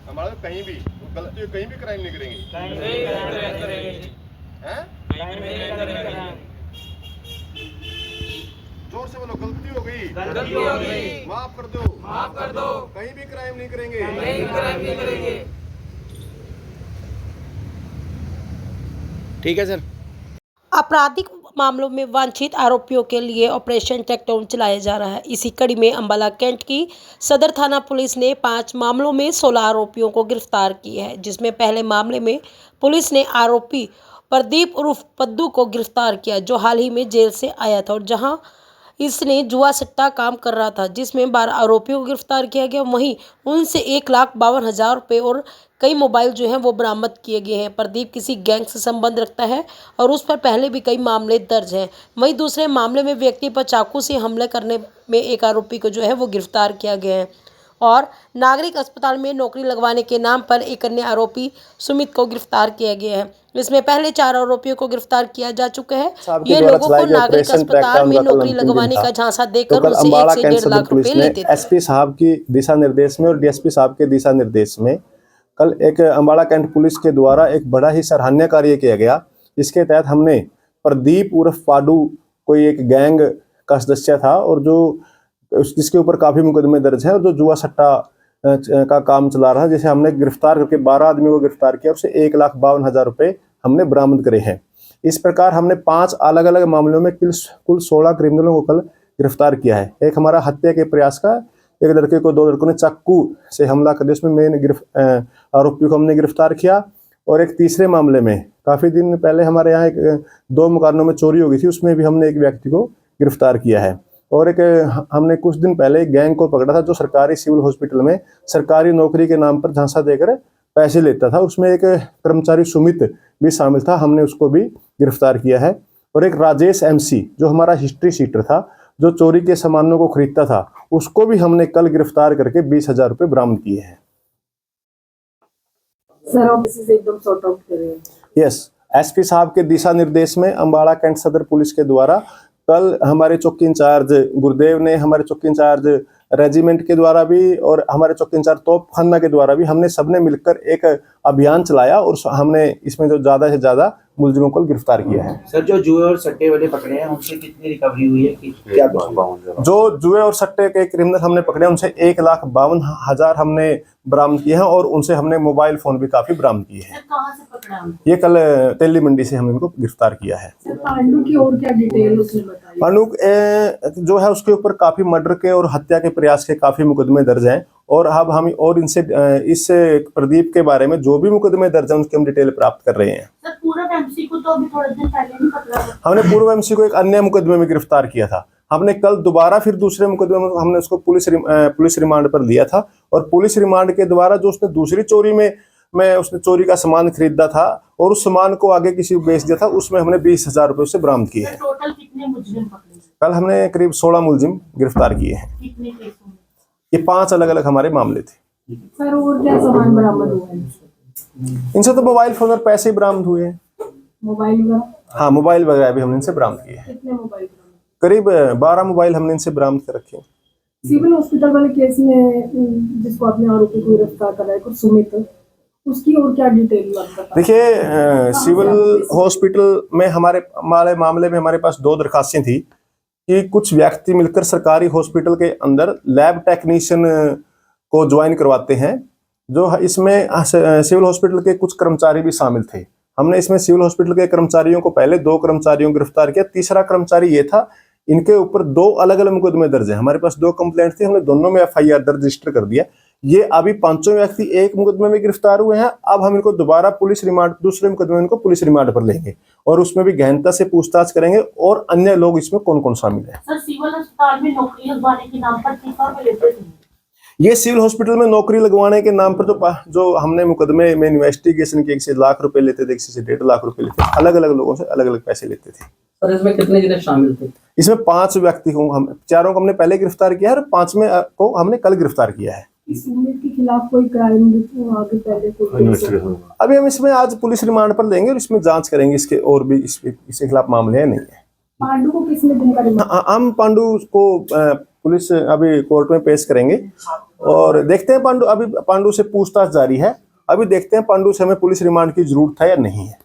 हमारा कहीं भी गलती, कहीं भी क्राइम नहीं करेंगे, हैं? जोर से बोलो, गलती हो गई, माफ कर दो, कहीं भी क्राइम नहीं करेंगे। ठीक है सर। आपराधिक मामलों में वांछित आरोपियों के लिए ऑपरेशन टैकडाउन चलाया जा रहा है। इसी कड़ी में अंबाला कैंट की सदर थाना पुलिस ने 5 मामलों में 16 आरोपियों को गिरफ्तार किया है, जिसमें पहले मामले में पुलिस ने आरोपी प्रदीप उर्फ पद्दू को गिरफ्तार किया, जो हाल ही में जेल से आया था और जहां इसने जुआ सट्टा काम कर रहा था, जिसमें 12 आरोपियों को गिरफ्तार किया गया। वहीं उनसे 1,52,000 रुपये और कई मोबाइल जो हैं वो बरामद किए गए हैं। प्रदीप किसी गैंग से संबंध रखता है और उस पर पहले भी कई मामले दर्ज हैं। वहीं दूसरे मामले में व्यक्ति पर चाकू से हमले करने में एक आरोपी को जो है वो गिरफ्तार किया गया है और नागरिक अस्पताल में नौकरी लगवाने के नाम पर एक अन्य आरोपी सुमित को गिरफ्तार किया गया है। इसमें पहले 4 आरोपियों को गिरफ्तार किया जा चुका है। ये लोगों को नागरिक अस्पताल में नौकरी लगवाने का झांसा देकर उनसे 1 से 1.5 लाख रुपए लेते थे। एसपी साहब की दिशा निर्देश में और डीएसपी साहब के दिशा निर्देश में कल एक अंबाला कैंट पुलिस के द्वारा एक बड़ा ही सराहनीय कार्य किया गया। इसके तहत हमने प्रदीप उर्फ पाडू, कोई एक गैंग का सदस्य था और जो जिसके ऊपर काफी मुकदमे दर्ज है और जो जुआ सट्टा का काम चला रहा है, जिसे हमने गिरफ्तार करके 12 आदमियों को गिरफ्तार किया, उससे 1,52,000 रुपये हमने बरामद करे हैं। इस प्रकार हमने 5 अलग अलग मामलों में कुल 16 क्रिमिनलों को कल गिरफ्तार किया है। एक हमारा हत्या के प्रयास का, एक लड़के को 2 लड़कों ने चाकू से हमला कर दिया, उसमें मेन आरोपी को हमने गिरफ्तार किया। और एक तीसरे मामले में काफी दिन पहले हमारे यहाँ 2 मकानों में चोरी हो गई थी, उसमें भी हमने एक व्यक्ति को गिरफ्तार किया है। और एक हमने कुछ दिन पहले एक गैंग को पकड़ा था जो सरकारी सिविल हॉस्पिटल में सरकारी नौकरी के नाम पर झांसा देकर पैसे लेता था। उसमें एक कर्मचारी सुमित भी शामिल था, हमने उसको भी गिरफ्तार किया है। और एक राजेश MC जो हमारा हिस्ट्री शीटर था, जो चोरी के सामानों को खरीदता था, उसको भी हमने कल गिरफ्तार करके 20,000 रुपये बरामद किए हैं। यस, एसपी साहब के दिशा निर्देश में अंबाला कैंट सदर पुलिस के द्वारा कल हमारे चौकी इंचार्ज गुरुदेव ने, हमारे चौकी इंचार्ज रेजिमेंट के द्वारा भी और हमारे चौकी इंचार्ज तोपखाना के द्वारा भी हमने सबने मिलकर एक अभियान चलाया और हमने इसमें जो ज्यादा से ज्यादा मुलजिमों को गिरफ्तार किया है। सर, जो जुए और सट्टे वाले पकड़े हैं उनसे कितनी रिकवरी हुई है कि क्या? जो जुए और सट्टे के क्रिमिनल हमने पकड़े उनसे 1,52,000 हमने बरामद किए हैं और उनसे हमने मोबाइल फोन भी काफी बरामद किए हैं। कहां से पकड़ा? ये कल तेली मंडी से हमने इनको गिरफ्तार किया है। पांडु की और क्या डिटेल उसने बताई? पांडु जो है उसके ऊपर काफी मर्डर के और हत्या के प्रयास के काफी मुकदमे दर्ज हैं और अब हम और इनसे इस प्रदीप के बारे में जो भी मुकदमे दर्ज हैं उसकी हम डिटेल प्राप्त कर रहे हैं। सर, पूर्व MC को तो अभी थोड़े दिन पहले नहीं पकड़ा? हमने पूर्व MC को एक अन्य मुकदमे में गिरफ्तार किया था। हमने कल दोबारा फिर दूसरे मुकदमे में हमने उसको पुलिस रिमांड पर लिया था और पुलिस रिमांड के द्वारा जो उसने दूसरी चोरी में उसने चोरी का सामान खरीदा था और उस सामान को आगे किसी को बेच दिया था, उसमें हमने 20,000 रुपये उससे बरामद किए हैं। टोटल कितने मुजरिम पकड़े? कल हमने करीब 16 मुलजिम गिरफ्तार किए हैं। कितने केसों में? ये 5 अलग अलग हमारे मामले थे। सर, और क्या सामान बरामद हुआ है? इनसे तो मोबाइल फोन और पैसे ही बरामद हुए हैं। मोबाइल वगैरह? हाँ, मोबाइल वगैरह भी हमने इनसे बरामद किए हैं। कितने मोबाइल बरामद? करीब 12 मोबाइल हमने इनसे बरामद कर रखे हैं। सिविल हॉस्पिटल वाले केस में जिसको आपने आरोपी को गिरफ्तार करा है, कुछ सुमित, उसकी और क्या डिटेल? देखिए, सिविल हॉस्पिटल में हमारे मामले में हमारे पास 2 दरखास्तें थी कि कुछ व्यक्ति मिलकर सरकारी हॉस्पिटल के अंदर लैब टेक्नीशियन को ज्वाइन करवाते हैं। जो इसमें सिविल हॉस्पिटल के कुछ कर्मचारी भी शामिल थे। हमने इसमें सिविल हॉस्पिटल के कर्मचारियों को पहले 2 कर्मचारियों को गिरफ्तार किया। तीसरा कर्मचारी ये था, इनके ऊपर 2 अलग अलग मुकदमे दर्ज हैं। हमारे पास 2 कंप्लेंट थी, हमने दोनों में FIR दर्ज रजिस्टर कर दिया। ये अभी 5 व्यक्ति एक मुकदमे में गिरफ्तार हुए हैं। अब हम इनको दोबारा पुलिस रिमांड, दूसरे मुकदमे में इनको पुलिस रिमांड पर लेंगे और उसमें भी गहनता से पूछताछ करेंगे और अन्य लोग इसमें कौन कौन शामिल है। सर, सिविल अस्पताल में नौकरी लगवाने के नाम पर कितना रुपए लेते थे? ये सिविल हॉस्पिटल में नौकरी लगवाने के नाम पर जो हमने मुकदमे में इन्वेस्टिगेशन की, 1 से लाख रुपए लेते थे, 1 से 1.5 लाख रुपए लेते थे। अलग अलग लोगों से अलग अलग पैसे लेते थे। सर, इसमें कितने जने शामिल थे? इसमें 5 व्यक्ति को हम 4 को हमने पहले गिरफ्तार किया है और 5वें को हमने कल गिरफ्तार किया है। इस सुमित के खिलाफ कोई क्राइम आगे पहले कोई? अभी हम इसमें आज पुलिस रिमांड पर लेंगे और इसमें जांच करेंगे इसके और भी इसके खिलाफ मामले हैं नहीं है। पांडु को किसने दिन का रिमांड? हम पांडु को पुलिस अभी कोर्ट में पेश करेंगे और देखते हैं पांडु से पूछताछ जारी है। अभी देखते हैं पांडु से हमें पुलिस रिमांड की जरूरत है या नहीं है।